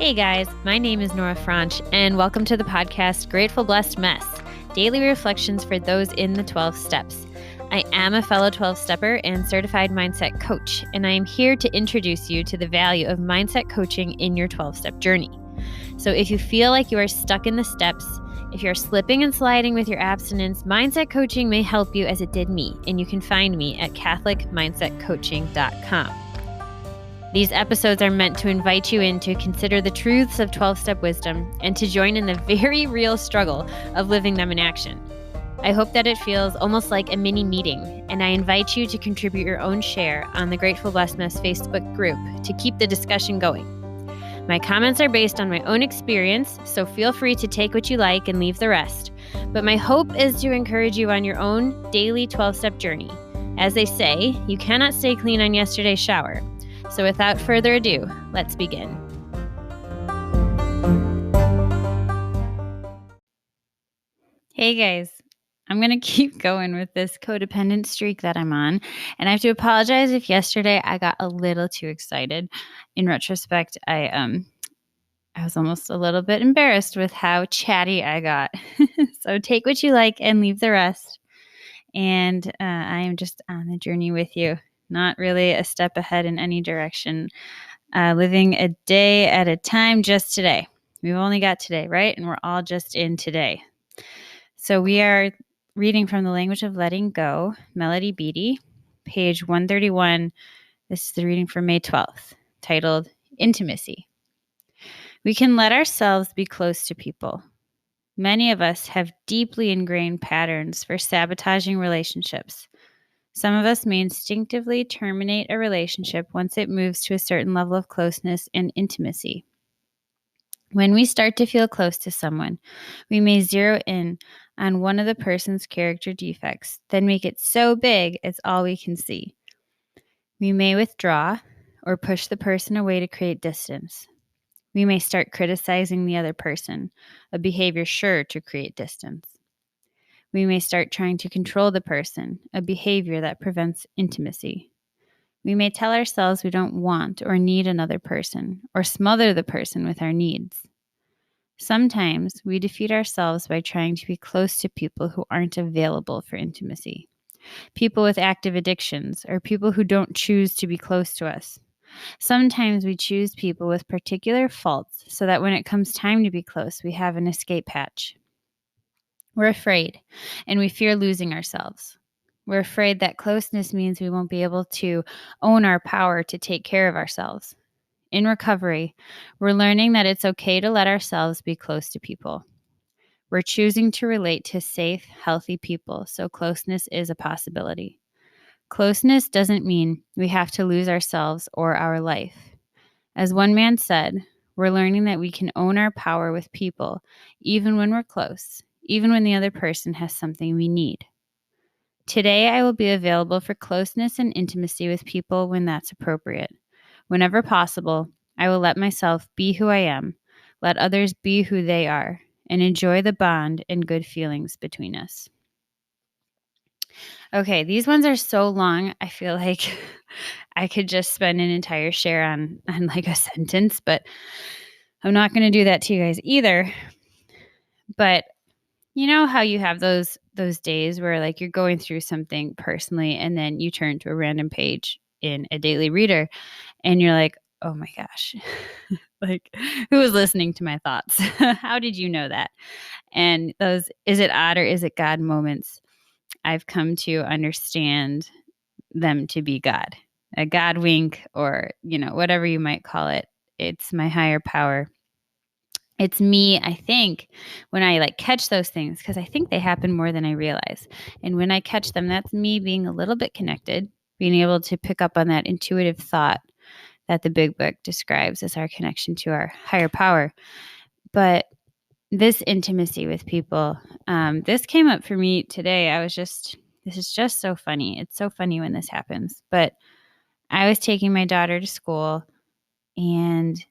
Hey guys, my name is Nora Franch, and welcome to the podcast Grateful Blessed Mess, daily reflections for those in the 12 steps. I am a fellow 12-stepper and certified mindset coach, and I am here to introduce you to the value of mindset coaching in your 12-step journey. So if you feel like you are stuck in the steps, if you're slipping and sliding with your abstinence, mindset coaching may help you as it did me, and you can find me at CatholicMindsetCoaching.com. These episodes are meant to invite you in to consider the truths of 12-step wisdom and to join in the very real struggle of living them in action. I hope that it feels almost like a mini meeting, and I invite you to contribute your own share on the Grateful Blessedness Facebook group to keep the discussion going. My comments are based on my own experience, so feel free to take what you like and leave the rest. But my hope is to encourage you on your own daily 12-step journey. As they say, you cannot stay clean on yesterday's shower. So without further ado, let's begin. Hey guys, I'm going to keep going with this codependent streak that I'm on. And I have to apologize if yesterday I got a little too excited. In retrospect, I was almost a little bit embarrassed with how chatty I got. So take what you like and leave the rest. And I am just on the journey with you. Not really a step ahead in any direction. Living a day at a time, just today. We've only got today, right? And we're all just in today. So we are reading from the Language of Letting Go, Melody.The, page 131. This is the reading for May 12th, titled Intimacy. We can let ourselves be close to people. Many of us have deeply ingrained patterns for sabotaging relationships. Some of us may instinctively terminate a relationship once it moves to a certain level of closeness and intimacy. When we start to feel close to someone, we may zero in on one of the person's character defects, then make it so big it's all we can see. We may withdraw or push the person away to create distance. We may start criticizing the other person, a behavior sure to create distance. We may start trying to control the person, a behavior that prevents intimacy. We may tell ourselves we don't want or need another person, or smother the person with our needs. Sometimes we defeat ourselves by trying to be close to people who aren't available for intimacy. People with active addictions, or people who don't choose to be close to us. Sometimes we choose people with particular faults so that when it comes time to be close, we have an escape hatch. We're afraid, and we fear losing ourselves. We're afraid that closeness means we won't be able to own our power to take care of ourselves. In recovery, we're learning that it's okay to let ourselves be close to people. We're choosing to relate to safe, healthy people, so closeness is a possibility. Closeness doesn't mean we have to lose ourselves or our life. As one man said, we're learning that we can own our power with people, even when we're close, even when the other person has something we need. Today, I will be available for closeness and intimacy with people when that's appropriate. Whenever possible, I will let myself be who I am, let others be who they are, and enjoy the bond and good feelings between us. Okay, these ones are so long, I feel like I could just spend an entire share on like a sentence, but I'm not going to do that to you guys either. But you know how you have those days where like you're going through something personally and then you turn to a random page in a daily reader and you're like, oh my gosh, like who was listening to my thoughts? How did you know that? And those is it odd or is it God moments, I've come to understand them to be God, a God wink, or, whatever you might call it. It's my higher power. It's me, I think, when I catch those things, because I think they happen more than I realize. And when I catch them, that's me being a little bit connected, being able to pick up on that intuitive thought that the Big Book describes as our connection to our higher power. But this intimacy with people, this came up for me today. This is just so funny. It's so funny when this happens. But I was taking my daughter to school and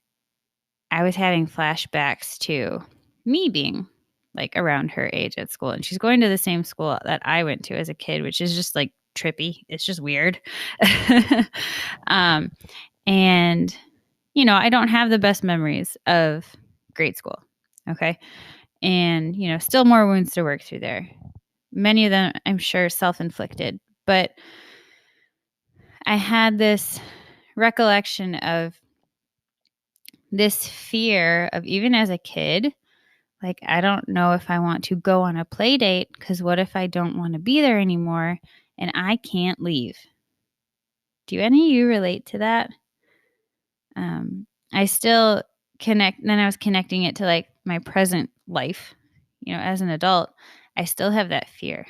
I was having flashbacks to me being around her age at school. And she's going to the same school that I went to as a kid, which is just trippy. It's just weird. And I don't have the best memories of grade school. Okay. And, still more wounds to work through there. Many of them, I'm sure, self-inflicted. But I had this recollection of this fear of, even as a kid, like, I don't know if I want to go on a play date because what if I don't want to be there anymore and I can't leave? Do any of you relate to that? I still then I was connecting it to like my present life, as an adult. I still have that fear.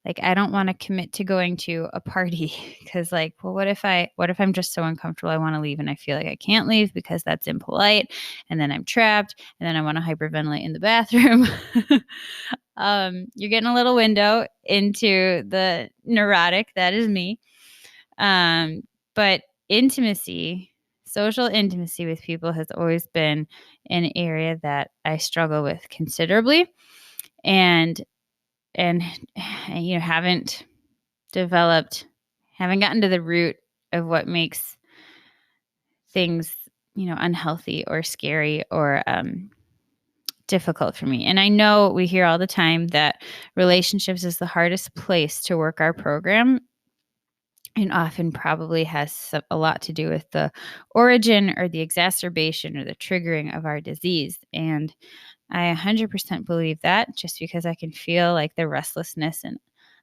Like, I don't want to commit to going to a party because, like, well, what if I'm just so uncomfortable I want to leave and I feel like I can't leave because that's impolite, and then I'm trapped, and then I want to hyperventilate in the bathroom. You're getting a little window into the neurotic that is me. But social intimacy with people has always been an area that I struggle with considerably, and haven't gotten to the root of what makes things, unhealthy or scary or difficult for me. And I know we hear all the time that relationships is the hardest place to work our program, and often probably has a lot to do with the origin or the exacerbation or the triggering of our disease. And I 100% believe that, just because I can feel like the restlessness and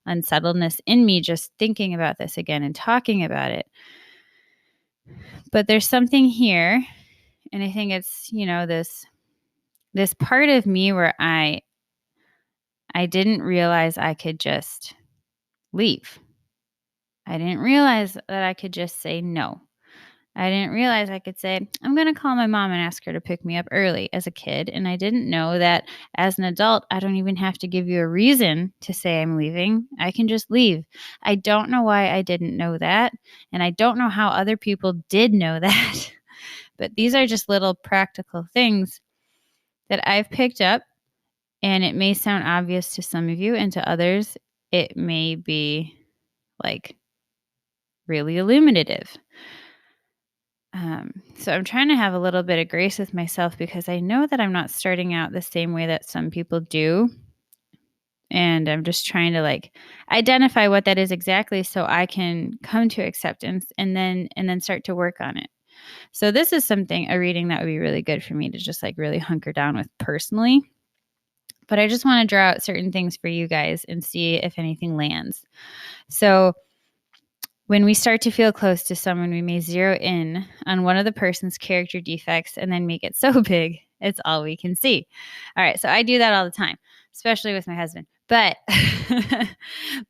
unsettledness in me just thinking about this again and talking about it. But there's something here, and I think it's, this part of me where I didn't realize I could just leave. I didn't realize that I could just say no. I didn't realize I could say, I'm going to call my mom and ask her to pick me up early as a kid. And I didn't know that as an adult, I don't even have to give you a reason to say I'm leaving. I can just leave. I don't know why I didn't know that. And I don't know how other people did know that. But these are just little practical things that I've picked up. And it may sound obvious to some of you, and to others, it may be like really illuminative. So I'm trying to have a little bit of grace with myself, because I know that I'm not starting out the same way that some people do. And I'm just trying to like identify what that is exactly so I can come to acceptance and then start to work on it. So this is a reading that would be really good for me to just like really hunker down with personally. But I just want to draw out certain things for you guys and see if anything lands. So when we start to feel close to someone, we may zero in on one of the person's character defects and then make it so big it's all we can see. All right, so I do that all the time, especially with my husband. But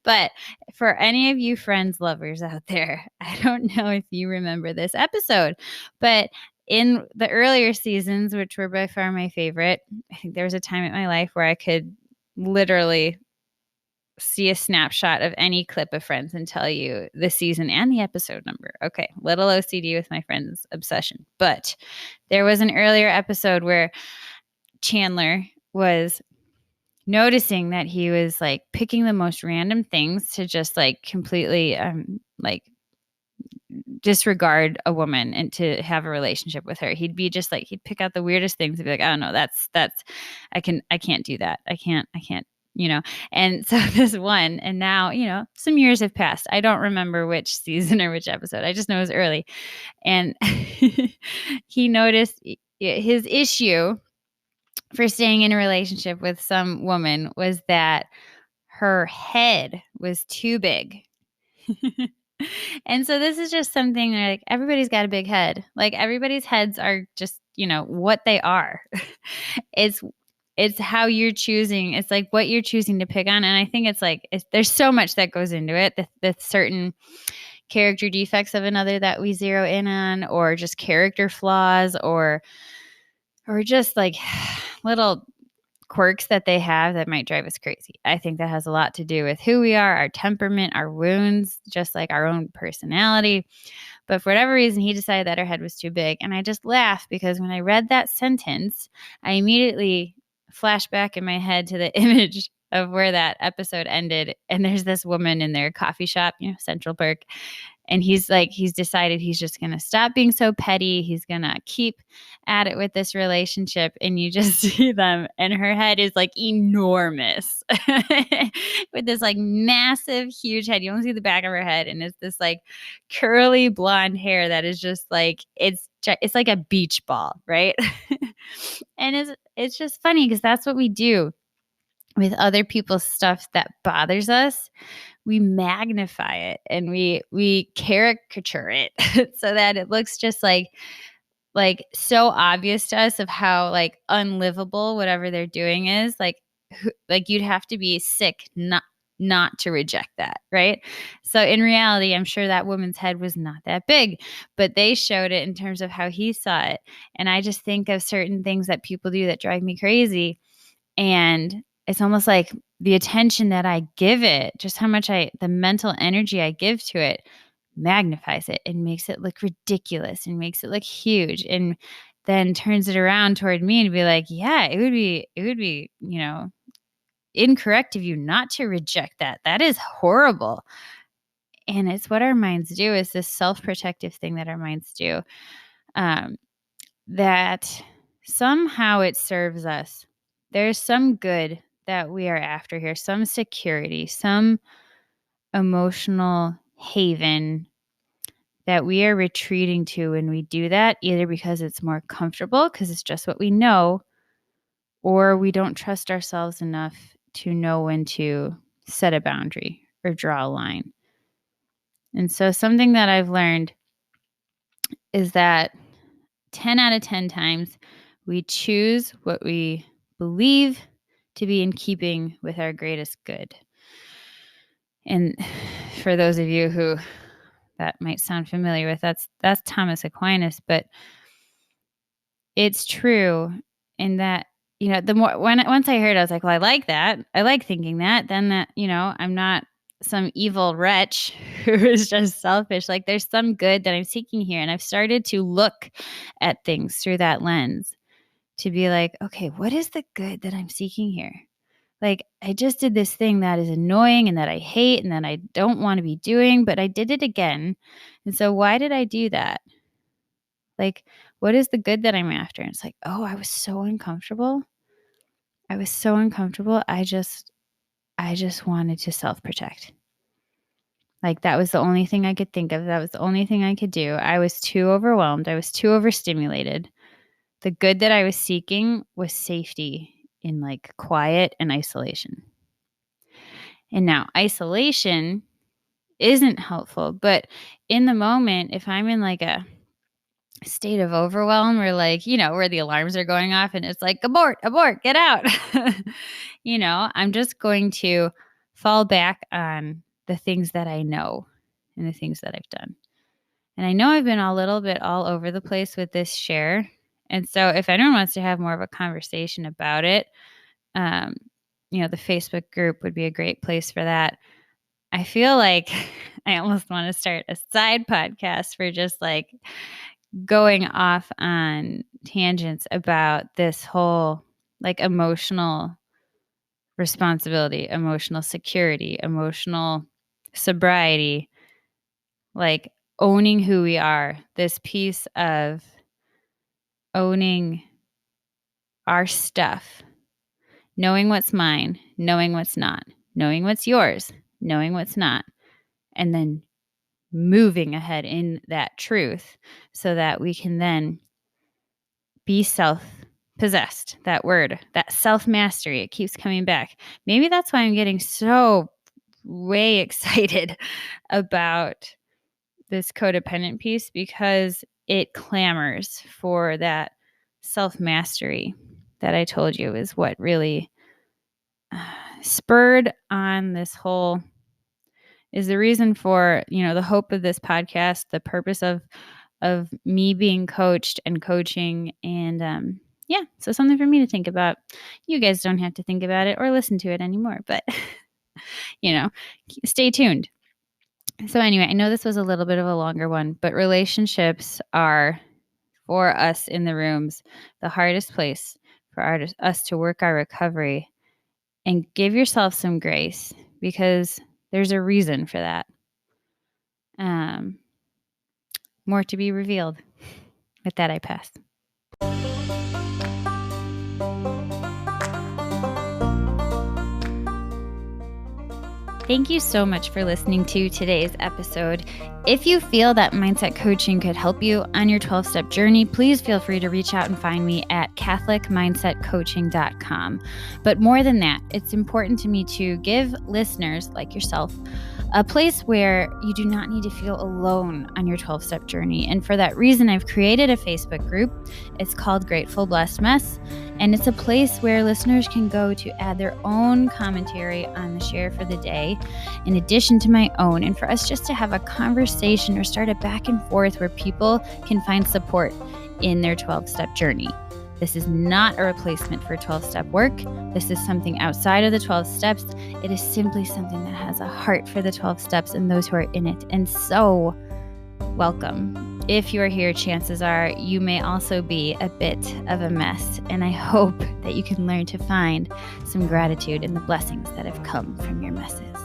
but for any of you friends, lovers out there, I don't know if you remember this episode, but in the earlier seasons, which were by far my favorite, I think there was a time in my life where I could literally see a snapshot of any clip of Friends and tell you the season and the episode number. Okay, little OCD with my Friends obsession. But there was an earlier episode where Chandler was noticing that he was like picking the most random things to just like completely like disregard a woman and to have a relationship with her. He'd be just like, he'd pick out the weirdest things and be like, oh no, that's I can't do that. I can't, and so this one, and now, some years have passed. I don't remember which season or which episode. I just know it was early. And he noticed his issue for staying in a relationship with some woman was that her head was too big. And so this is just something like everybody's got a big head. Like everybody's heads are just, what they are. It's how you're choosing. It's like what you're choosing to pick on. And I think it's like, there's so much that goes into it. The certain character defects of another that we zero in on, or just character flaws, or just like little quirks that they have that might drive us crazy. I think that has a lot to do with who we are, our temperament, our wounds, just like our own personality. But for whatever reason, he decided that her head was too big. And I just laughed because when I read that sentence, I immediately flashed back in my head to the image of where that episode ended. And there's this woman in their coffee shop, Central Park. And he's decided he's just going to stop being so petty. He's going to keep at it with this relationship. And you just see them, and her head is like enormous with this like massive, huge head. You only see the back of her head, and it's this like curly blonde hair that is just like, it's like a beach ball, right? And it's just funny because that's what we do with other people's stuff that bothers us. We magnify it and we caricature it so that it looks just like so obvious to us of how like unlivable whatever they're doing is. Like you'd have to be sick not to reject that, right? So in reality, I'm sure that woman's head was not that big, but they showed it in terms of how he saw it. And I just think of certain things that people do that drive me crazy, and it's almost like the attention that I give it, just how much the mental energy I give to it, magnifies it and makes it look ridiculous and makes it look huge, and then turns it around toward me and be like, yeah, it would be, incorrect of you not to reject that. That is horrible. And it's what our minds do, is this self-protective thing that our minds do, that somehow it serves us. There's some good that we are after here, some security, some emotional haven that we are retreating to when we do that, either because it's more comfortable, because it's just what we know, or we don't trust ourselves enough to know when to set a boundary or draw a line. And so something that I've learned is that 10 out of 10 times we choose what we believe to be in keeping with our greatest good. And for those of you who that might sound familiar with, that's Thomas Aquinas, but it's true in that, the more once I heard it, I was like, well, I like that. I like thinking that. Then that, I'm not some evil wretch who is just selfish. Like there's some good that I'm seeking here. And I've started to look at things through that lens to be like, okay, what is the good that I'm seeking here? Like I just did this thing that is annoying and that I hate and that I don't want to be doing, but I did it again. And so why did I do that? Like, what is the good that I'm after? And it's like, oh, I was so uncomfortable. I was so uncomfortable. I just wanted to self-protect. Like that was the only thing I could think of. That was the only thing I could do. I was too overwhelmed. I was too overstimulated. The good that I was seeking was safety in like quiet and isolation. And now isolation isn't helpful, but in the moment, if I'm in like a state of overwhelm or like, where the alarms are going off and it's like, abort, get out, I'm just going to fall back on the things that I know and the things that I've done. And I know I've been a little bit all over the place with this share. And so if anyone wants to have more of a conversation about it, the Facebook group would be a great place for that. I feel like I almost want to start a side podcast for just like going off on tangents about this whole like emotional responsibility, emotional security, emotional sobriety, like owning who we are, this piece of owning our stuff, knowing what's mine, knowing what's not, knowing what's yours, knowing what's not, and then moving ahead in that truth so that we can then be self-possessed. That word, that self-mastery, it keeps coming back. Maybe that's why I'm getting so way excited about this codependent piece, because it clamors for that self-mastery that I told you is what really spurred on this whole, is the reason for, the hope of this podcast, the purpose of me being coached and coaching. And so something for me to think about. You guys don't have to think about it or listen to it anymore, but stay tuned. So anyway, I know this was a little bit of a longer one, but relationships are, for us in the rooms, the hardest place for us to work our recovery. And give yourself some grace, because there's a reason for that. more to be revealed. With that, I pass. Thank you so much for listening to today's episode. If you feel that mindset coaching could help you on your 12-step journey, please feel free to reach out and find me at catholicmindsetcoaching.com. But more than that, it's important to me to give listeners like yourself a place where you do not need to feel alone on your 12-step journey. And for that reason, I've created a Facebook group. It's called Grateful Blessed Mess. And it's a place where listeners can go to add their own commentary on the share for the day, in addition to my own, and for us just to have a conversation or start a back and forth where people can find support in their 12-step journey. This is not a replacement for 12-step work. This is something outside of the 12 steps. It is simply something that has a heart for the 12 steps and those who are in it. And so, welcome. If you are here, chances are you may also be a bit of a mess. And I hope that you can learn to find some gratitude in the blessings that have come from your messes.